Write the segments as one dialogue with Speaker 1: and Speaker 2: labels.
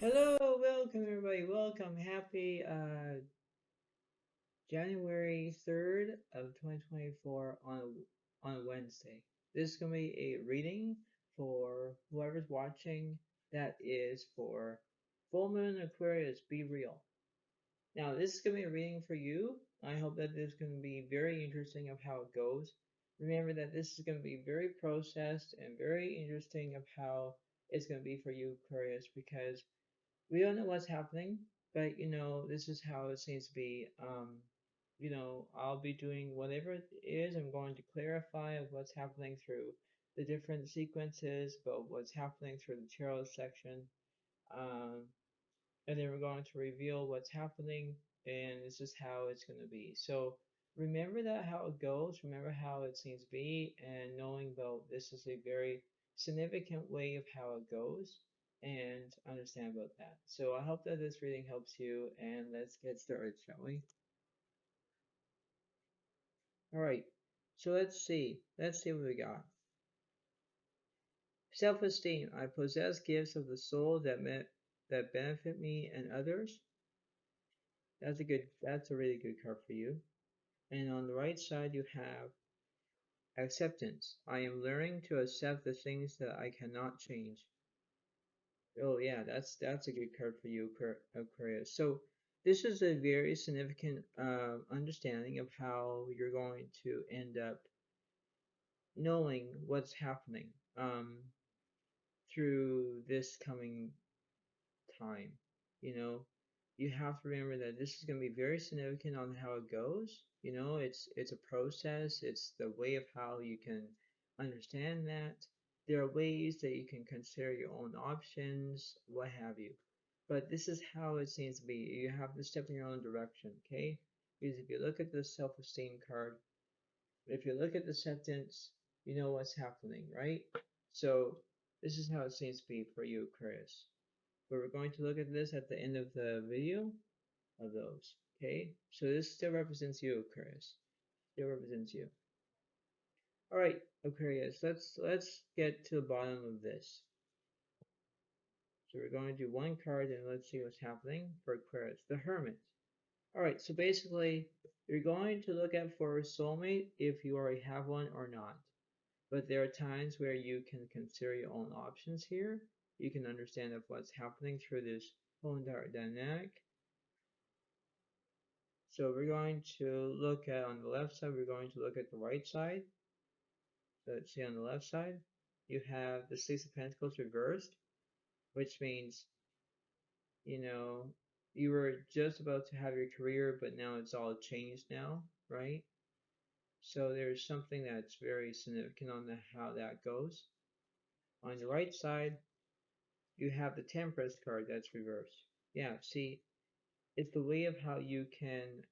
Speaker 1: Hello, welcome everybody. Welcome. Happy January 3rd of 2024 on a Wednesday. This is going to be a reading for whoever's watching that is for full moon Aquarius. Be real. Now, this is going to be a reading for you. I hope that this is going to be very interesting of how it goes. Remember that this is going to be very processed and very interesting of how it's going to be for you Aquarius, because we don't know what's happening, but this is how it seems to be. I'll be doing whatever it is. I'm going to clarify of what's happening through the different sequences, but what's happening through the tarot section. Um, and then we're going to reveal what's happening, and this is how it's going to be. So remember that how it goes, remember how it seems to be, and knowing about this is a very significant way of how it goes, and understand about that. So I hope that this reading helps you, and let's get started, shall we? All right, so let's see what we got. Self-esteem. I possess gifts of the soul that benefit me and others. That's a really good card for you. And on the right side, you have acceptance. I am learning to accept the things that I cannot change. Oh yeah, that's a good card for you, Aquarius. So this is a very significant understanding of how you're going to end up knowing what's happening through this coming time. You know, you have to remember that this is going to be very significant on how it goes. It's a process. It's the way of how you can understand that. There are ways that you can consider your own options, what have you. But this is how it seems to be. You have to step in your own direction, okay? Because if you look at the self-esteem card, if you look at the sentence, you know what's happening, right? So this is how it seems to be for you, Aquarius. But we're going to look at this at the end of the video of those. Okay, so this still represents you, Aquarius. Still represents you. All right, Aquarius. Let's get to the bottom of this. So we're going to do one card and let's see what's happening for Aquarius. The Hermit. All right. So basically, you're going to look at for a soulmate if you already have one or not. But there are times where you can consider your own options here. You can understand of what's happening through this whole entire dynamic. So we're going to look at on the left side, we're going to look at the right side. So let's see on the left side, you have the Six of Pentacles reversed, which means, you know, you were just about to have your career, but now it's all changed now, right? So there's something that's very significant on how that goes. On the right side, you have the Temperance card that's reversed. Yeah, see, it's the way of how you can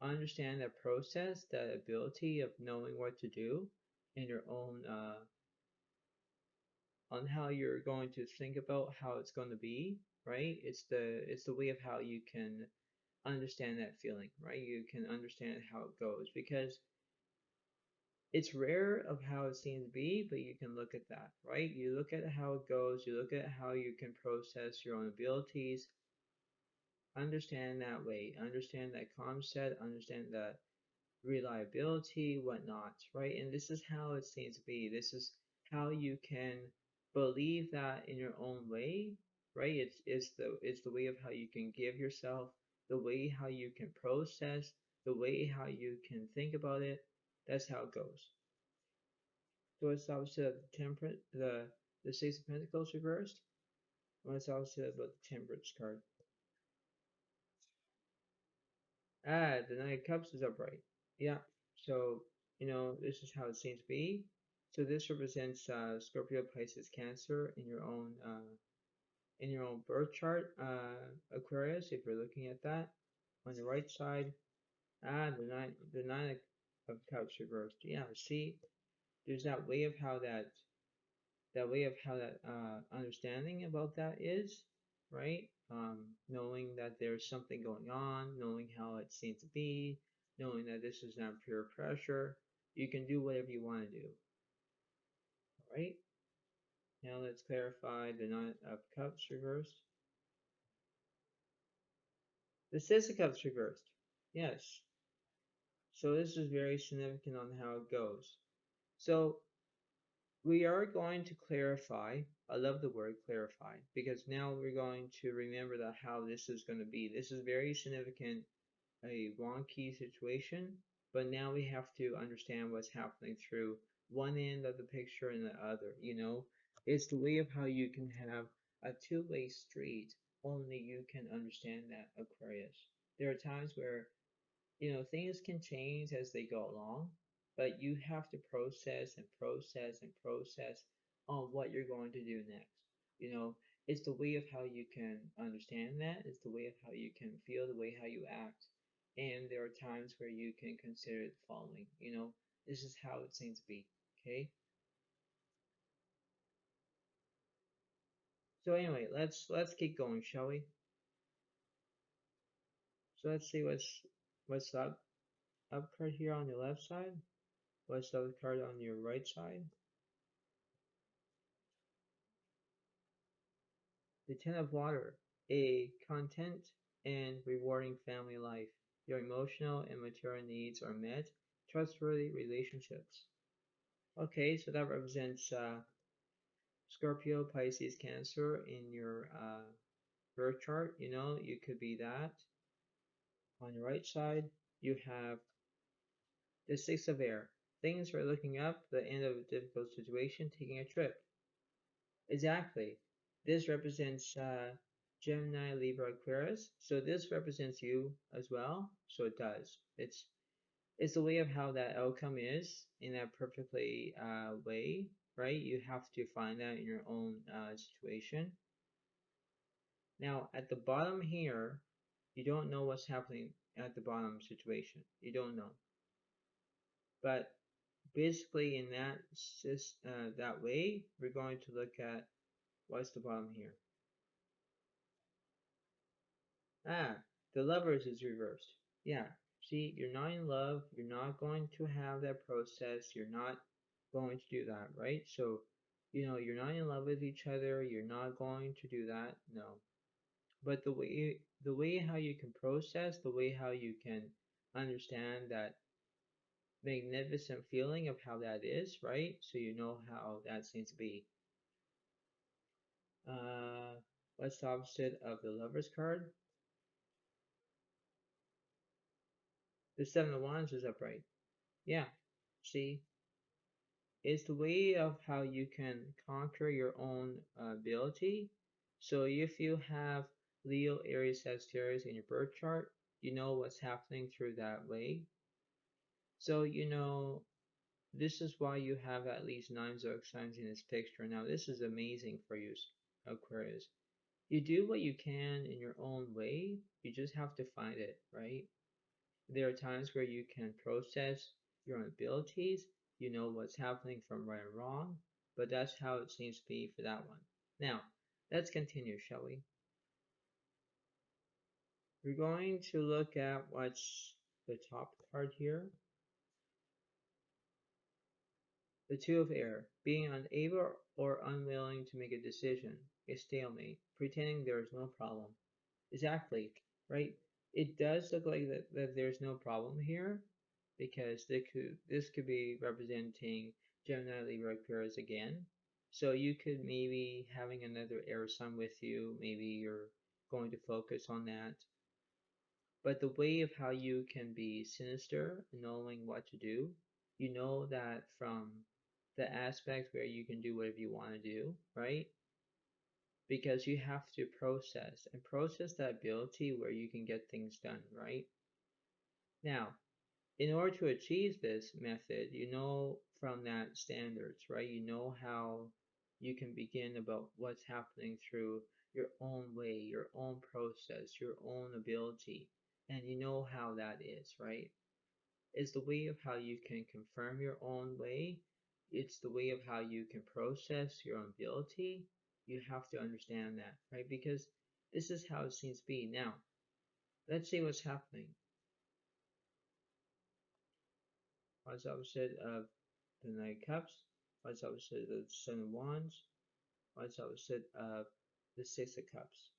Speaker 1: understand that process, that ability of knowing what to do in your own on how you're going to think about how it's going to be, right? It's the way of how you can understand that feeling, right? You can understand how it goes because it's rare of how it seems to be, but you can look at that, right? You look at how it goes, you look at how you can process your own abilities, understand that way, understand that concept, understand that reliability, whatnot, right? And this is how it seems to be. This is how you can believe that in your own way, right? It's the way of how you can give yourself, the way how you can process, the way how you can think about it. That's how it goes. So it's opposite of the temperate, the Six of Pentacles reversed. Well, it's opposite about the Temperance card. The Knight of Cups is upright. Yeah. So, this is how it seems to be. So this represents Scorpio, Pisces, Cancer in your own birth chart, Aquarius, if you're looking at that. On the right side, the nine of Cups reversed. Yeah, see, there's that way of how that understanding about that is, right? Knowing that there's something going on, knowing how it seems to be, knowing that this is not pure pressure. You can do whatever you want to do, all right? Now let's clarify the Nine of Cups reversed. The Six of Cups reversed. Yes. So this is very significant on how it goes. So we are going to clarify. I love the word clarify because now we're going to remember that how this is going to be. This is very significant, a wonky situation, but now we have to understand what's happening through one end of the picture and the other. It's the way of how you can have a two-way street. Only you can understand that, Aquarius. There are times where things can change as they go along, but you have to process and process and process on what you're going to do next. You know, it's the way of how you can understand that, it's the way of how you can feel, the way how you act. And there are times where you can consider the following, this is how it seems to be. Okay. So anyway, let's keep going, shall we? So let's see what's up card here on your left side. What's the card on your right side? The Ten of Water, a content and rewarding family life. Your emotional and material needs are met. Trustworthy relationships. Okay, so that represents Scorpio, Pisces, Cancer in your birth chart. You could be that. On your right side, you have the Six of Air. Things are looking up, the end of a difficult situation, taking a trip. Exactly. This represents Gemini, Libra, Aquarius. So this represents you as well. So it does. It's the way of how that outcome is in that perfectly way, right? You have to find that in your own situation. Now at the bottom here, you don't know what's happening at the bottom situation. You don't know. But basically in that way, we're going to look at what's the bottom here. Ah, the lovers is reversed. Yeah, see, you're not in love. You're not going to have that process. You're not going to do that, right? So, you're not in love with each other. You're not going to do that. No. But the way how you can process, the way how you can understand that magnificent feeling of how that is, right? So you know how that seems to be. Uh, what's the opposite of the lovers card? The Seven of Wands is upright. Yeah, see, it's the way of how you can conquer your own ability. So if you have Leo, Aries, Sagittarius in your birth chart, you know what's happening through that way. So this is why you have at least 9 zodiac signs in this picture. Now this is amazing for you, Aquarius. You do what you can in your own way. You just have to find it, right? There are times where you can process your own abilities, you know what's happening from right and wrong, but that's how it seems to be for that one. Now, let's continue, shall we? We're going to look at what's the top card here. The Two of Air, being unable or unwilling to make a decision, a stalemate, pretending there is no problem. Exactly, right? It does look like that there's no problem here because this could be representing Gemini, Libra, Aquarius again. So you could maybe having another air sign with you, maybe you're going to focus on that. But the way of how you can be sinister, knowing what to do, you know that from the aspect where you can do whatever you want to do, right? Because you have to process that ability where you can get things done, right? Now, in order to achieve this method, you know from that standards, right? You know how you can begin about what's happening through your own way, your own process, your own ability, and you know how that is, right? It's the way of how you can confirm your own way. It's the way of how you can process your own ability. You have to understand that, right? Because this is how it seems to be. Now, let's see what's happening. What's opposite of the Knight of Cups? What's opposite of the Seven of Wands? What's opposite of the Six of Cups?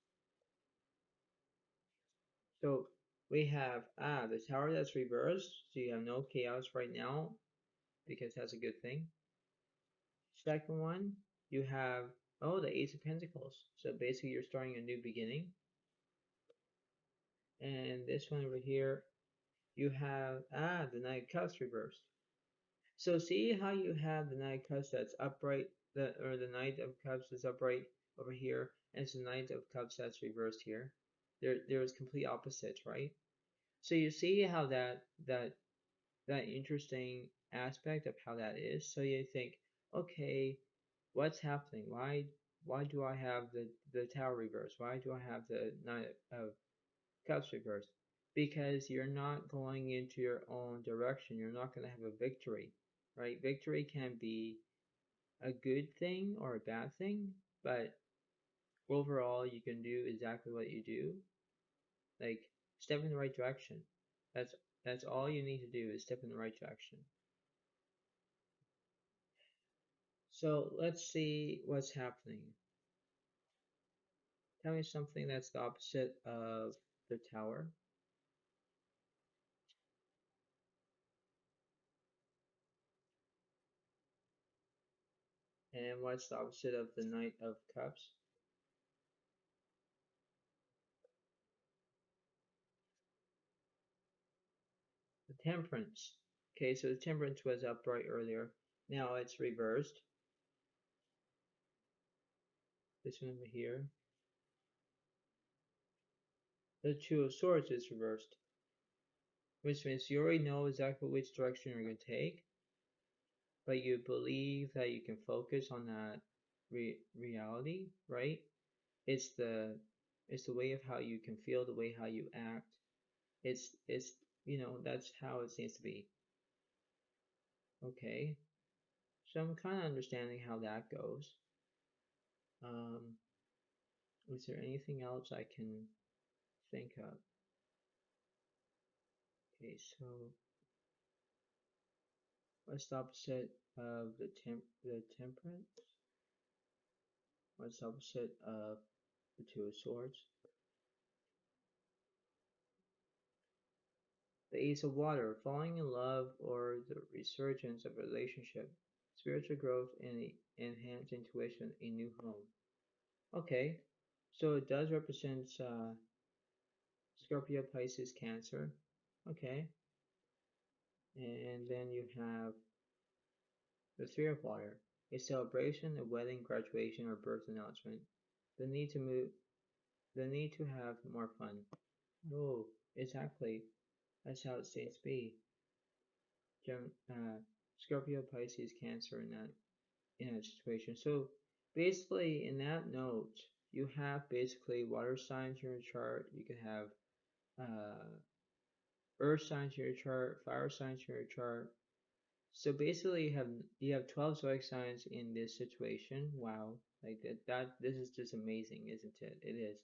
Speaker 1: So we have the Tower that's reversed, so you have no chaos right now because that's a good thing. Second one, you have the Ace of Pentacles. So basically you're starting a new beginning. And this one over here, you have the Knight of Cups reversed. So see how you have the Knight of Cups that's upright, the Knight of Cups is upright over here, and it's the Knight of Cups that's reversed here. There's complete opposites, right? So you see how that interesting aspect of how that is. So you think, okay, what's happening? Why do I have the Tower reversed? Why do I have the Knight of Cups reversed? Because you're not going into your own direction. You're not going to have a victory, right? Victory can be a good thing or a bad thing, but overall you can do exactly what you do. Like step in the right direction. That's that's all you need to do is step in the right direction. So let's see what's happening. Tell me something that's the opposite of the Tower. And what's the opposite of the Knight of Cups? The Temperance. Okay, so the Temperance was upright earlier. Now it's reversed. This one over here. The Two of Swords is reversed, which means you already know exactly which direction you're going to take, but you believe that you can focus on that reality, right? It's the it's the way of how you can feel, the way how you act. It's that's how it seems to be. Okay, so I'm kind of understanding how that goes. Um, is there anything else I can think of? Okay, so what's the opposite of the Temperance? What's the opposite of the Two of Swords? The Ace of Water, falling in love or the resurgence of a relationship, spiritual growth and enhanced intuition, a new home. Okay, so it does represent Scorpio, Pisces, Cancer. Okay, and then you have the Three of Water, a celebration, a wedding, graduation, or birth announcement. The need to move, the need to have more fun. Oh, exactly. That's how it seems to be. Scorpio, Pisces, Cancer in that situation. So basically, in that note, you have basically water signs in your chart. You can have uh, earth signs in your chart, fire signs in your chart. So basically, you have 12 zodiac signs in this situation. Wow, like that this is just amazing, isn't it? It is.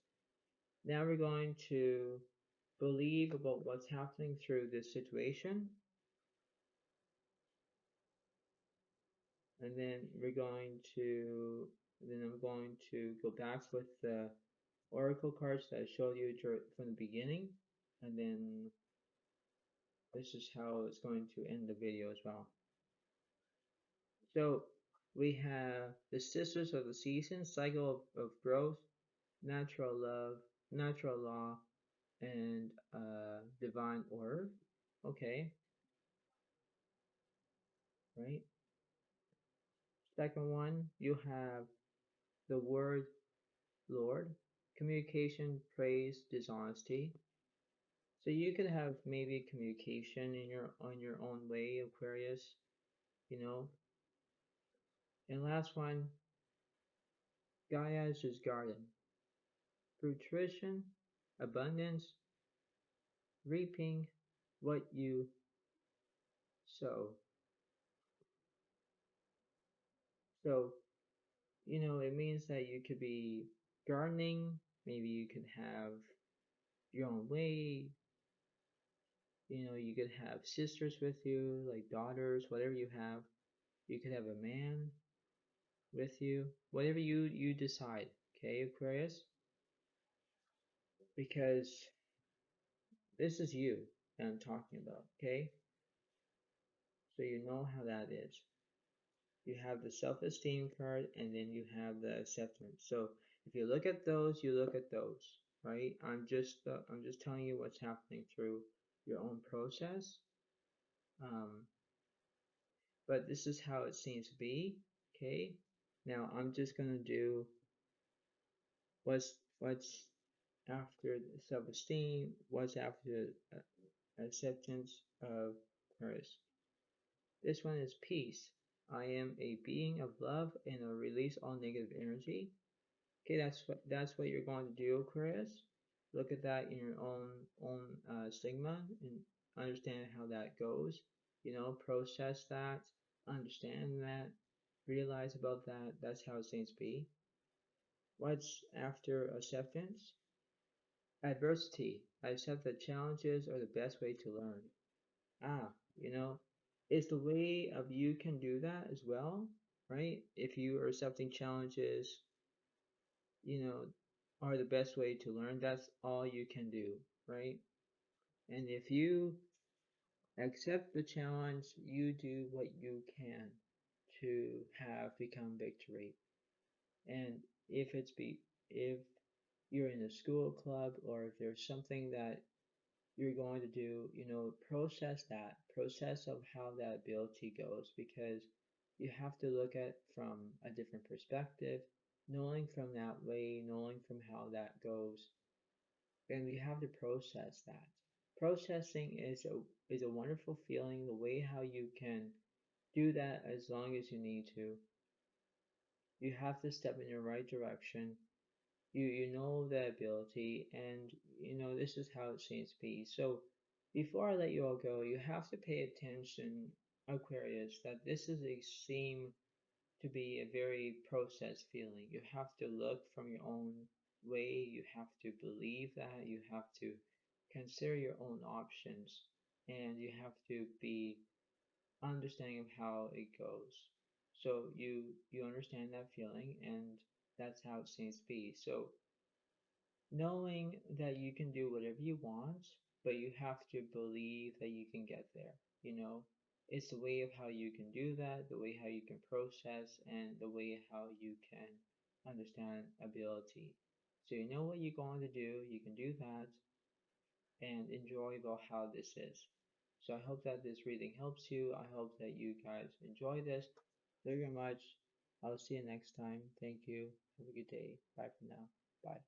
Speaker 1: Now we're going to believe about what's happening through this situation, and then I'm going to go back with the oracle cards that I showed you from the beginning, and then this is how it's going to end the video as well. So we have the Sisters of the Season, cycle of growth, natural love, natural law, and divine order. Okay, right. Second one, you have the word Lord, communication, praise, dishonesty. So you could have maybe communication in your on your own way, Aquarius, you know. And last one, Gaia's garden, fruition, abundance, reaping what you sow. So, it means that you could be gardening, maybe you could have your own way, you could have sisters with you, like daughters, whatever you have. You could have a man with you, whatever you decide, okay, Aquarius? Because This is you that I'm talking about, okay? So you know how that is. You have the self-esteem card, and then you have the acceptance. So if you look at those, you look at those, right? I'm just telling you what's happening through your own process. Um, but this is how it seems to be, okay? Now I'm just gonna do what's after self-esteem, what's after acceptance of Paris. This one is peace. I am a being of love and will release all negative energy. Okay, that's what you're going to do, Aquarius. Look at that in your own sigma and understand how that goes. You know, process that, understand that, realize about that. That's how it seems to be. What's after acceptance? Adversity. I accept that challenges are the best way to learn. Ah, you know, it's the way of you can do that as well, right? If you are accepting challenges, you know, are the best way to learn, that's all you can do, right? And if you accept the challenge, you do what you can to have become victory. And if you're in a school club or if there's something that you're going to do, you know, process of how that ability goes, because you have to look at from a different perspective, knowing from that way, knowing from how that goes, and we have to process that. Processing is a wonderful feeling, the way how you can do that as long as you need to. You have to step in the right direction. You know the ability, and you know this is how it seems to be. So before I let you all go, you have to pay attention, Aquarius, that this is a seem to be a very processed feeling. You have to look from your own way, you have to believe that, you have to consider your own options, and you have to be understanding of how it goes. So you understand that feeling, and that's how it seems to be. So knowing that you can do whatever you want, but you have to believe that you can get there, you know? It's the way of how you can do that, the way how you can process, and the way how you can understand ability. So you know what you're going to do, you can do that, and enjoy about how this is. So I hope that this reading helps you. I hope that you guys enjoy this. Thank you very much. I'll see you next time. Thank you. Have a good day. Bye for now. Bye.